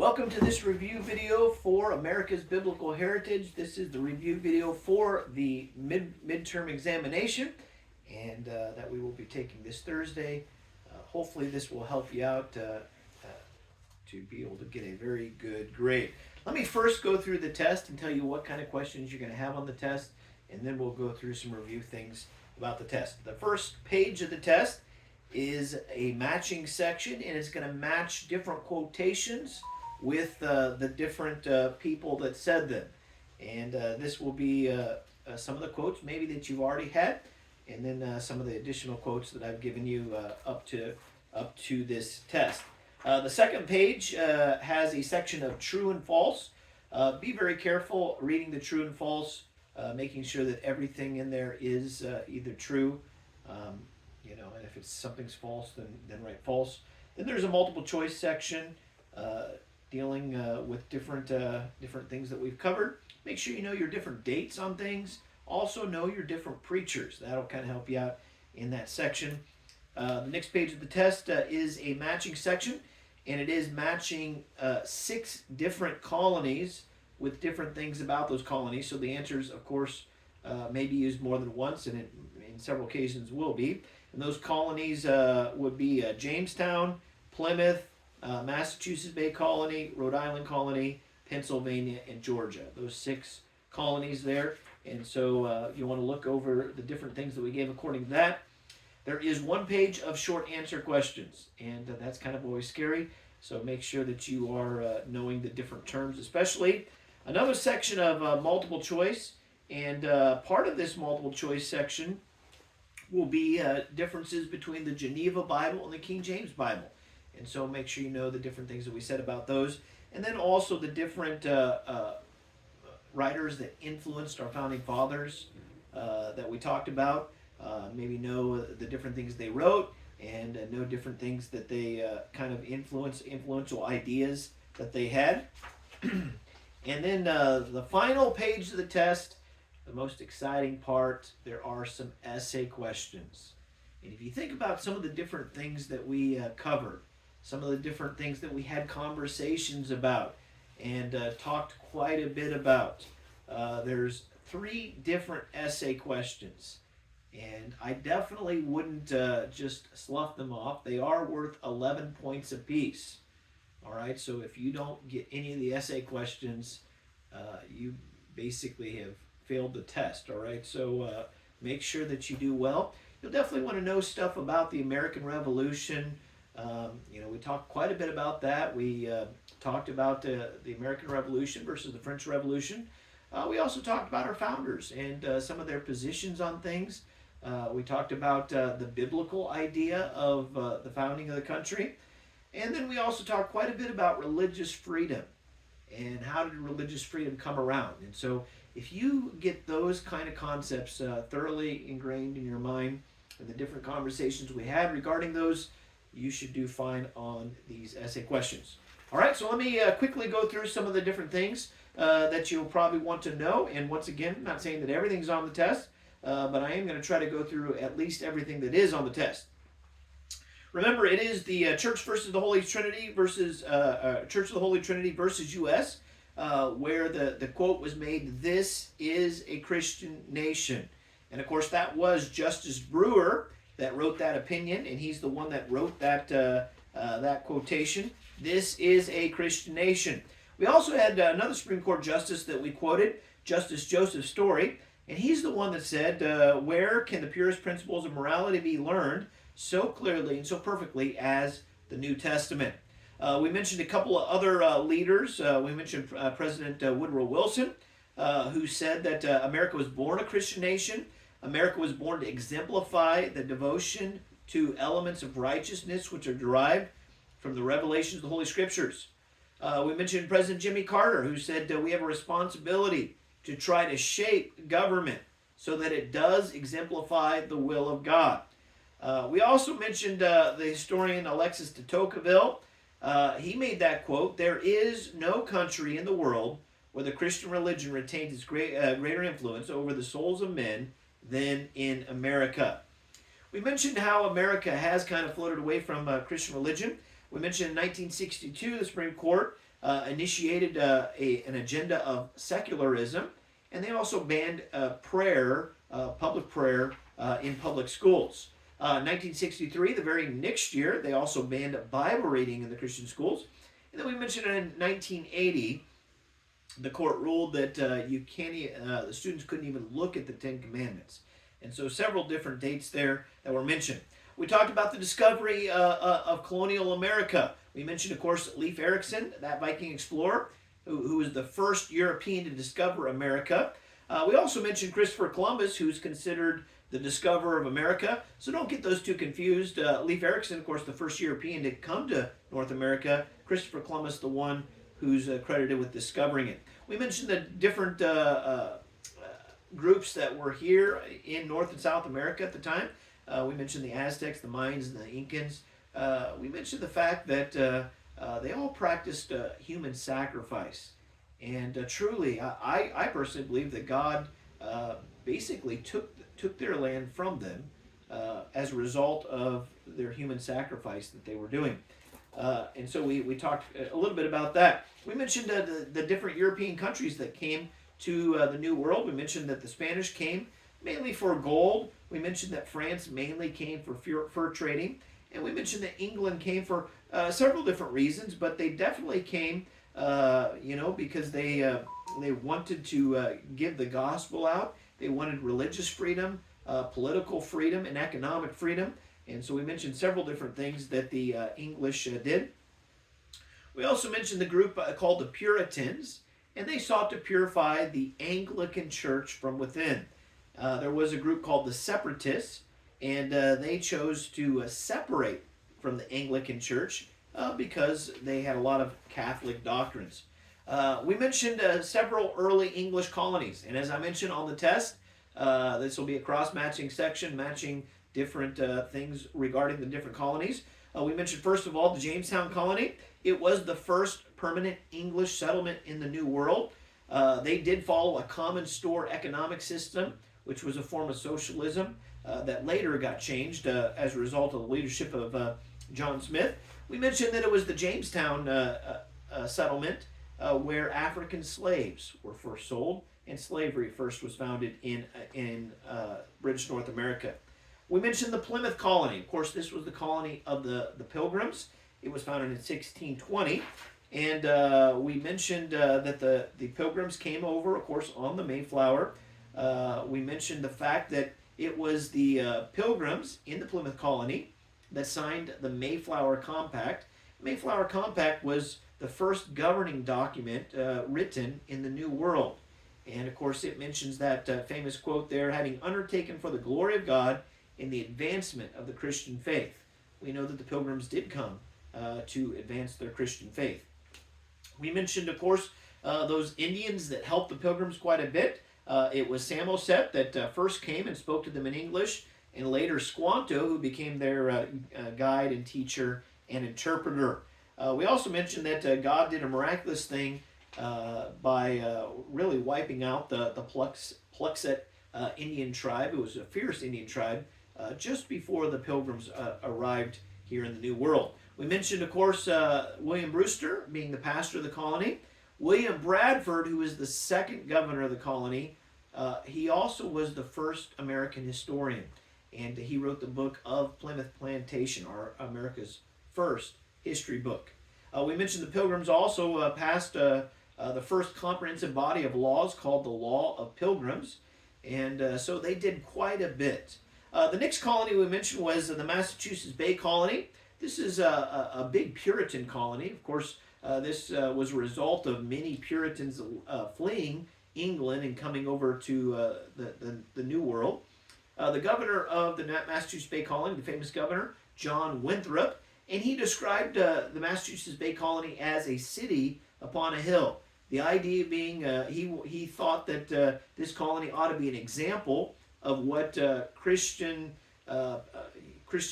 Welcome to this review video for America's Biblical Heritage. This is the review video for the midterm examination and that we will be taking this Thursday. Hopefully this will help you out to be able to get a very good grade. Let me first go through the test and tell you what kind of questions you're going to have on the test, and then we'll go through some review things about the test. The first page of the test is a matching section, and it's going to match different quotations with the different people that said them. And this will be some of the quotes maybe that you've already had, and then some of the additional quotes that I've given you up to this test. The second page has a section of true and false. Be very careful reading the true and false, making sure that everything in there is either true, and if it's something's false, then write false. Then there's a multiple choice section dealing with different things that we've covered. Make sure you know your different dates on things. Also know your different preachers. That'll kind of help you out in that section. The next page of the test is a matching section, and it is matching 6 different colonies with different things about those colonies. So the answers, of course, may be used more than once, and in several occasions will be. And those colonies would be Jamestown, Plymouth, Massachusetts Bay Colony, Rhode Island Colony, Pennsylvania, and Georgia. Those 6 colonies there. And so you want to look over the different things that we gave according to that. There is 1 page of short answer questions, and that's kind of always scary. So make sure that you are knowing the different terms, especially. Another section of multiple choice, and part of this multiple choice section will be differences between the Geneva Bible and the King James Bible. And so make sure you know the different things that we said about those. And then also the different writers that influenced our founding fathers that we talked about. Maybe know the different things they wrote, and know different things that they kind of influential ideas that they had. And then the final page of the test, the most exciting part, there are some essay questions. And if you think about some of the different things that we covered, some of the different things that we had conversations about and talked quite a bit about, there's 3 different essay questions. And I definitely wouldn't just slough them off. They are worth 11 points apiece. All right, so if you don't get any of the essay questions, you basically have failed the test. All right, so make sure that you do well. You'll definitely want to know stuff about the American Revolution. We talked quite a bit about that. We talked about the American Revolution versus the French Revolution. We also talked about our founders and some of their positions on things. We talked about the biblical idea of the founding of the country. And then we also talked quite a bit about religious freedom and how did religious freedom come around. And so if you get those kind of concepts thoroughly ingrained in your mind and the different conversations we had regarding those, you should do fine on these essay questions. All right, so let me quickly go through some of the different things that you'll probably want to know. And once again, I'm not saying that everything's on the test, but I am going to try to go through at least everything that is on the test. Remember, it is the Church versus the Holy Trinity versus Church of the Holy Trinity versus U.S., where the quote was made, "This is a Christian nation." And of course, that was Justice Brewer that wrote that opinion, and he's the one that wrote that quotation. This is a Christian nation. We also had another Supreme Court justice that we quoted, Justice Joseph Story, and he's the one that said, "Where can the purest principles of morality be learned so clearly and so perfectly as the New Testament?" We mentioned a couple of other leaders. We mentioned President Woodrow Wilson, who said that America was born a Christian nation. America was born to exemplify the devotion to elements of righteousness which are derived from the revelations of the Holy Scriptures. We mentioned President Jimmy Carter, who said we have a responsibility to try to shape government so that it does exemplify the will of God. We also mentioned the historian Alexis de Tocqueville. He made that quote, "There is no country in the world where the Christian religion retains its greater influence over the souls of men than in America." We mentioned how America has kind of floated away from Christian religion. We mentioned in 1962, the Supreme Court initiated an agenda of secularism, and they also banned prayer, public prayer, in public schools. 1963, the very next year, they also banned Bible reading in the Christian schools. And then we mentioned in 1980, the court ruled that the students couldn't even look at the Ten Commandments. And so several different dates there that were mentioned. We talked about the discovery of colonial America. We mentioned, of course, Leif Erikson, that Viking explorer, who was the first European to discover America. We also mentioned Christopher Columbus, who's considered the discoverer of America. So don't get those two confused. Leif Erikson, of course, the first European to come to North America. Christopher Columbus, the one who's credited with discovering it. We mentioned the different groups that were here in North and South America at the time. We mentioned the Aztecs, the Mayans, and the Incans. We mentioned the fact that they all practiced human sacrifice. And truly, I personally believe that God basically took their land from them as a result of their human sacrifice that they were doing. And so we talked a little bit about that. We mentioned the different European countries that came to the New World. We mentioned that the Spanish came mainly for gold. We mentioned that France mainly came for fur trading. And we mentioned that England came for several different reasons, but they definitely came, because they wanted to give the gospel out. They wanted religious freedom, political freedom, and economic freedom. And so we mentioned several different things that the English did. We also mentioned the group called the Puritans, and they sought to purify the Anglican Church from within. There was a group called the Separatists, and they chose to separate from the Anglican Church because they had a lot of Catholic doctrines. We mentioned several early English colonies, and as I mentioned on the test, this will be a cross-matching section, matching different things regarding the different colonies. We mentioned, first of all, the Jamestown colony. It was the first permanent English settlement in the New World. They did follow a common store economic system, which was a form of socialism that later got changed as a result of the leadership of John Smith. We mentioned that it was the Jamestown settlement where African slaves were first sold, and slavery first was founded in British North America. We mentioned the Plymouth colony. Of course, this was the colony of the Pilgrims. It was founded in 1620. And we mentioned that the Pilgrims came over, of course, on the Mayflower. We mentioned the fact that it was the Pilgrims in the Plymouth colony that signed the Mayflower Compact. Mayflower Compact was the first governing document written in the New World. And of course, it mentions that famous quote there, having undertaken for the glory of God in the advancement of the Christian faith. We know that the Pilgrims did come to advance their Christian faith. We mentioned, of course, those Indians that helped the Pilgrims quite a bit. It was Samoset that first came and spoke to them in English, and later Squanto, who became their guide and teacher and interpreter. We also mentioned that God did a miraculous thing by really wiping out the Pluxet Indian tribe. It was a fierce Indian tribe just before the Pilgrims arrived here in the New World. We mentioned, of course, William Brewster being the pastor of the colony. William Bradford, who was the second governor of the colony, he also was the first American historian. And he wrote the book of Plymouth Plantation, America's first history book. We mentioned the Pilgrims also passed the first comprehensive body of laws called the Law of Pilgrims. And so they did quite a bit. The next colony we mentioned was the Massachusetts Bay Colony. This is a big Puritan colony. Of course, this was a result of many Puritans fleeing England and coming over to the New World. The governor of the Massachusetts Bay Colony, the famous governor, John Winthrop, and he described the Massachusetts Bay Colony as a city upon a hill. The idea being he thought that this colony ought to be an example of what Christian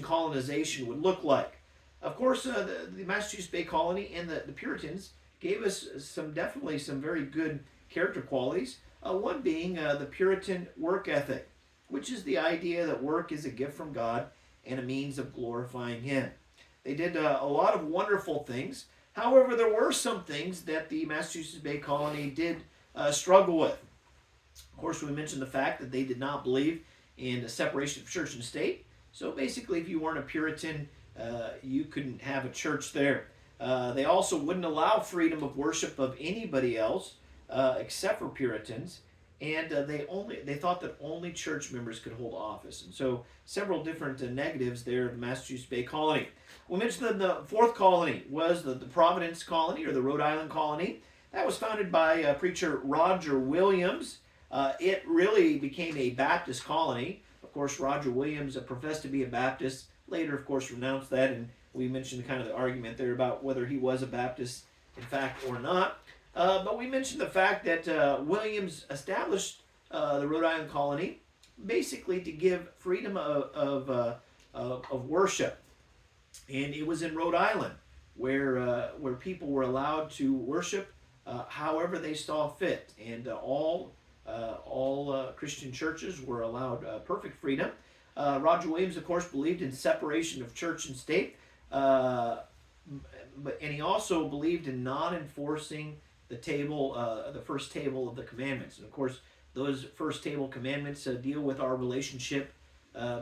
colonization would look like. Of course, the Massachusetts Bay Colony and the Puritans gave us definitely some very good character qualities. One being the Puritan work ethic, which is the idea that work is a gift from God and a means of glorifying Him. They did a lot of wonderful things. However, there were some things that the Massachusetts Bay Colony did struggle with. Of course, we mentioned the fact that they did not believe in the separation of church and state. So basically, if you weren't a Puritan, you couldn't have a church there. They also wouldn't allow freedom of worship of anybody else except for Puritans, and they thought that only church members could hold office. And so several different negatives there of the Massachusetts Bay Colony. We mentioned that the fourth colony was the Providence Colony, or the Rhode Island Colony. That was founded by preacher Roger Williams. It really became a Baptist colony. Of course, Roger Williams professed to be a Baptist. Later, of course, renounced that, and we mentioned kind of the argument there about whether he was a Baptist, in fact, or not. But we mentioned the fact that Williams established the Rhode Island Colony basically to give freedom of worship. And it was in Rhode Island where people were allowed to worship however they saw fit. And all Christian churches were allowed perfect freedom. Roger Williams, of course, believed in separation of church and state. And he also believed in not enforcing the first table of the commandments. And of course, those first table commandments deal with our relationship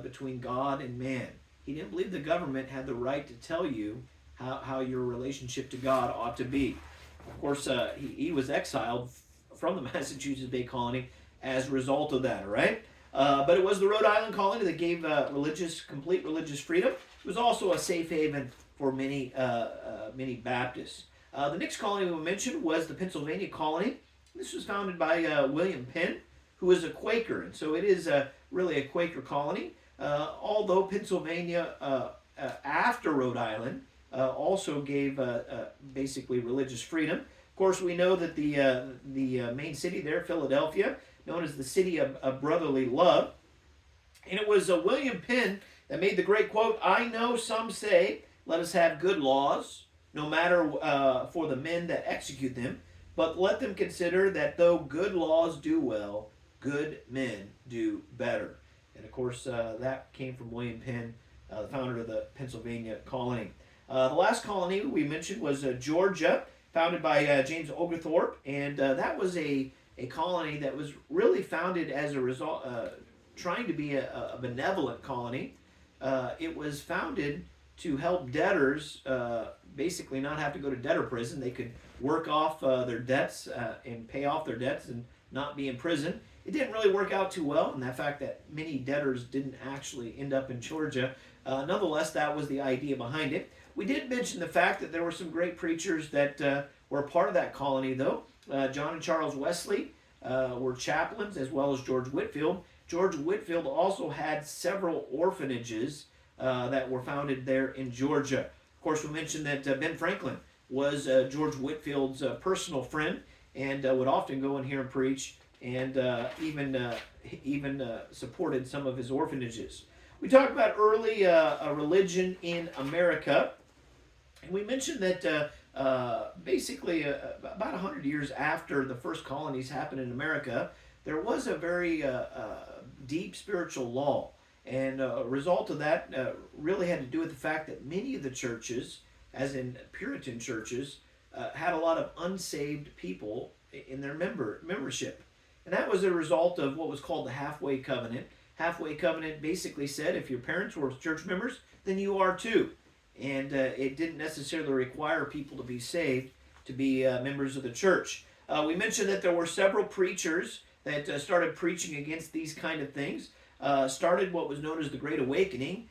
between God and man. He didn't believe the government had the right to tell you how your relationship to God ought to be. Of course, he was exiled from the Massachusetts Bay Colony as a result of that, all right? But it was the Rhode Island Colony that gave complete religious freedom. It was also a safe haven for many Baptists. The next colony we mentioned was the Pennsylvania Colony. This was founded by William Penn, who was a Quaker, and so it is really a Quaker colony. Although Pennsylvania, after Rhode Island, also gave basically religious freedom. Of course, we know that the main city there, Philadelphia, known as the city of brotherly love, and it was William Penn that made the great quote, "I know some say, let us have good laws, no matter for the men that execute them, but let them consider that though good laws do well, good men do better." And of course, that came from William Penn, the founder of the Pennsylvania Colony. The last colony we mentioned was Georgia, founded by James Oglethorpe, and that was a colony that was really founded as a result, trying to be a benevolent colony. It was founded to help debtors basically not have to go to debtor prison. They could work off their debts and pay off their debts and not be in prison. It didn't really work out too well, and the fact that many debtors didn't actually end up in Georgia. Nonetheless, that was the idea behind it. We did mention the fact that there were some great preachers that were a part of that colony, though. John and Charles Wesley were chaplains, as well as George Whitefield. George Whitefield also had several orphanages that were founded there in Georgia. Of course, we mentioned that Ben Franklin was George Whitefield's personal friend and would often go in here and preach, and even supported some of his orphanages. We talked about early religion in America, and we mentioned that basically about 100 years after the first colonies happened in America, there was a very deep spiritual lull. And a result of that really had to do with the fact that many of the churches, as in Puritan churches, had a lot of unsaved people in their membership. And that was a result of what was called the Halfway Covenant. Halfway Covenant basically said if your parents were church members, then you are too. And it didn't necessarily require people to be saved to be members of the church. We mentioned that there were several preachers that started preaching against these kind of things. Started what was known as the Great Awakening,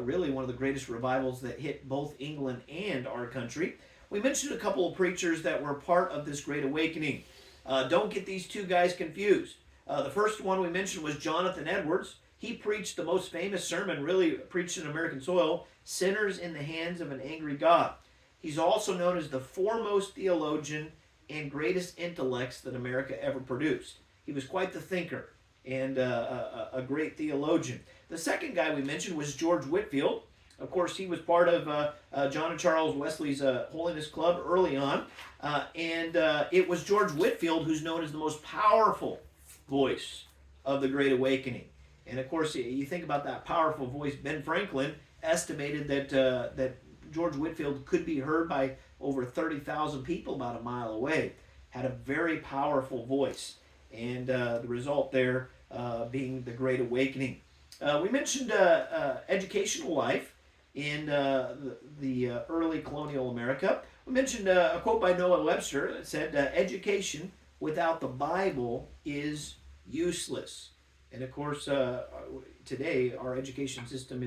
really one of the greatest revivals that hit both England and our country. We mentioned a couple of preachers that were part of this Great Awakening. Don't get these two guys confused. The first one we mentioned was Jonathan Edwards. He preached the most famous sermon really preached in American soil, "Sinners in the Hands of an Angry God." He's also known as the foremost theologian and greatest intellects that America ever produced. He was quite the thinker and a great theologian. The second guy we mentioned was George Whitefield. Of course, he was part of John and Charles Wesley's Holiness Club early on. And it was George Whitefield who's known as the most powerful voice of the Great Awakening. And of course, you think about that powerful voice. Ben Franklin estimated that George Whitefield could be heard by over 30,000 people about a mile away, had a very powerful voice. And the result there being the Great Awakening. We mentioned educational life in the early colonial America. We mentioned a quote by Noah Webster that said, education without the Bible is useless. And of course, today our education system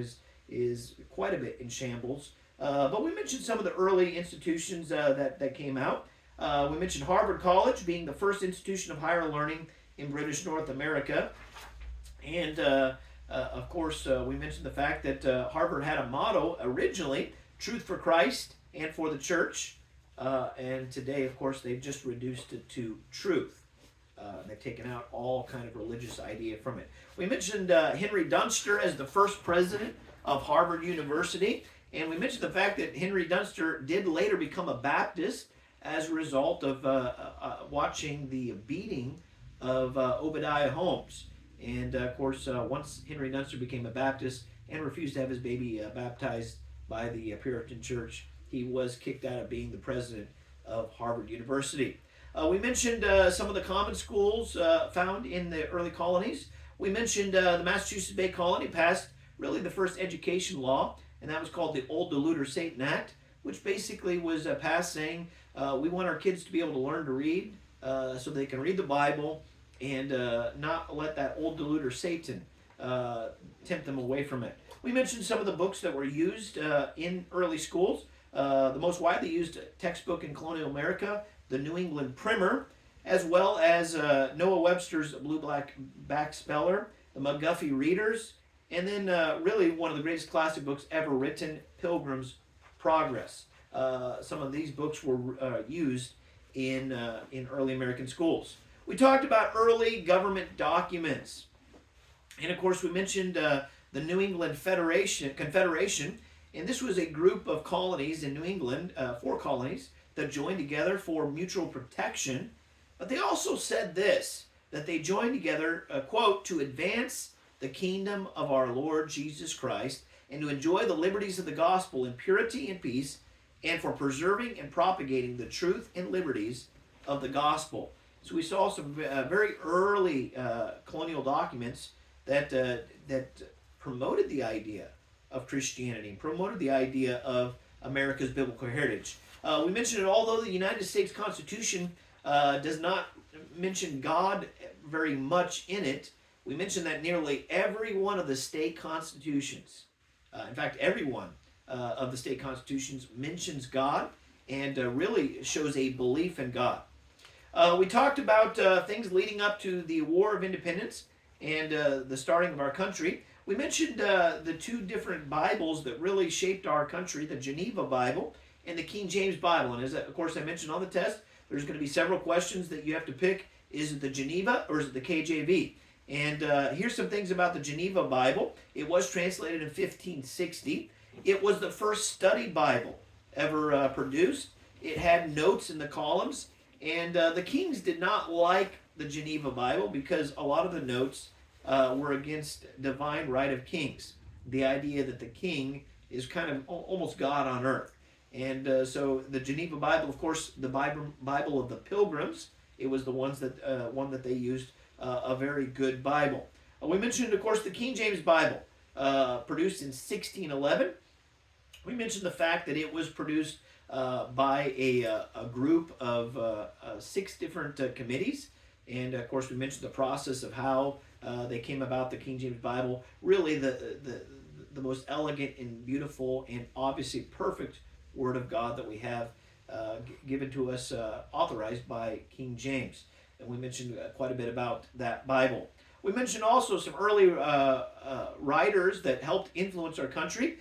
is quite a bit in shambles. But we mentioned some of the early institutions that came out. We mentioned Harvard College being the first institution of higher learning in British North America. And of course, we mentioned the fact that Harvard had a motto originally, truth for Christ and for the church. And today, of course, they've just reduced it to truth. They've taken out all kind of religious idea from it. We mentioned Henry Dunster as the first president of Harvard University. And we mentioned the fact that Henry Dunster did later become a Baptist as a result of watching the beating of Obadiah Holmes. And of course, once Henry Dunster became a Baptist and refused to have his baby baptized by the Puritan Church, he was kicked out of being the president of Harvard University. We mentioned some of the common schools found in the early colonies. We mentioned the Massachusetts Bay Colony passed really the first education law, and that was called the Old Deluder-Satan Act, which basically was passed saying we want our kids to be able to learn to read so they can read the Bible and not let that old deluder Satan tempt them away from it. We mentioned some of the books that were used in early schools. The most widely used textbook in colonial America, the New England Primer, as well as Noah Webster's Blue-Black Back Speller, the McGuffey Readers, and then really one of the greatest classic books ever written, Pilgrim's Progress. Some of these books were used in early American schools. We talked about early government documents. And of course, we mentioned the New England Confederation. And this was a group of colonies in New England, 4 colonies, that joined together for mutual protection. But they also said this, that they joined together, quote, to advance the kingdom of our Lord Jesus Christ and to enjoy the liberties of the gospel in purity and peace, and for preserving and propagating the truth and liberties of the gospel. So we saw some very early colonial documents that promoted the idea of Christianity, promoted the idea of America's biblical heritage. We mentioned that although the United States Constitution does not mention God very much in it, we mentioned that nearly every one of the state constitutions, in fact, every one of the state constitutions mentions God and really shows a belief in God. We talked about things leading up to the War of Independence and the starting of our country. We mentioned the 2 different Bibles that really shaped our country, the Geneva Bible and the King James Bible. And as of course I mentioned on the test, there's going to be several questions that you have to pick. Is it the Geneva or is it the KJV? And here's some things about the Geneva Bible. It was translated in 1560. It was the first study Bible ever produced. It had notes in the columns. And the kings did not like the Geneva Bible because a lot of the notes were against divine right of kings. The idea that the king is kind of almost God on earth. And so the Geneva Bible, of course, the Bible of the Pilgrims, it was the one that they used, a very good Bible. We mentioned, of course, the King James Bible, produced in 1611. We mentioned the fact that it was produced by a group of 6 different committees. And of course, we mentioned the process of how they came about the King James Bible. Really, the most elegant and beautiful and obviously perfect Word of God that we have given to us, authorized by King James. And we mentioned quite a bit about that Bible. We mentioned also some early writers that helped influence our country.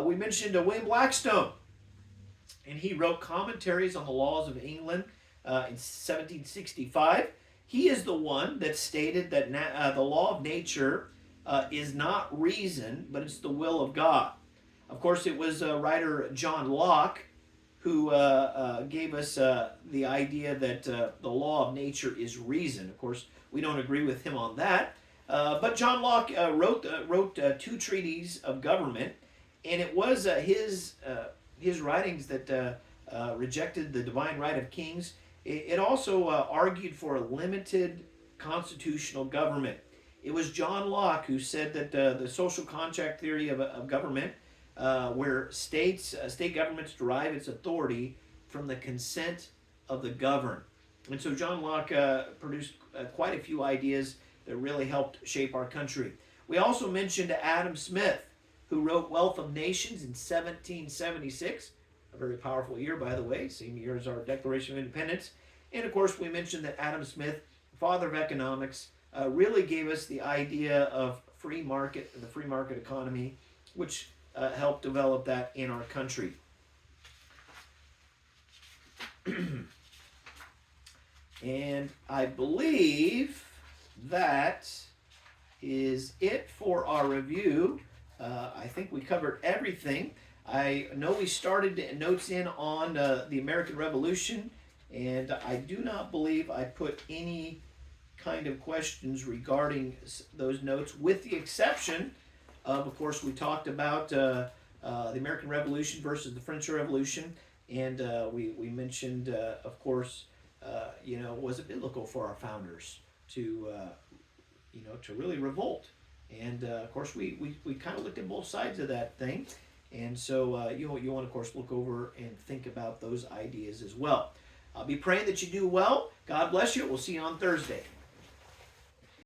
We mentioned William Blackstone, and he wrote commentaries on the laws of England in 1765. He is the one that stated that the law of nature is not reason, but it's the will of God. Of course, it was writer John Locke who gave us the idea that the law of nature is reason. Of course, we don't agree with him on that. But John Locke wrote 2 treatises of government, and it was his writings that rejected the divine right of kings. It also argued for a limited constitutional government. It was John Locke who said that the social contract theory of government, where state governments derive its authority from the consent of the governed. And so John Locke produced quite a few ideas that really helped shape our country. We also mentioned Adam Smith, who wrote Wealth of Nations in 1776, a very powerful year, by the way, same year as our Declaration of Independence. And of course, we mentioned that Adam Smith, father of economics, really gave us the idea of free market, the free market economy, which helped develop that in our country. And I believe that is it for our review. I think we covered everything. I know we started notes in on the American Revolution, and I do not believe I put any kind of questions regarding those notes, with the exception of course, we talked about the American Revolution versus the French Revolution, and we mentioned, of course, was it biblical for our founders to really revolt? And of course, we kind of looked at both sides of that thing, and so you want to, of course, look over and think about those ideas as well. I'll be praying that you do well. God bless you. We'll see you on Thursday.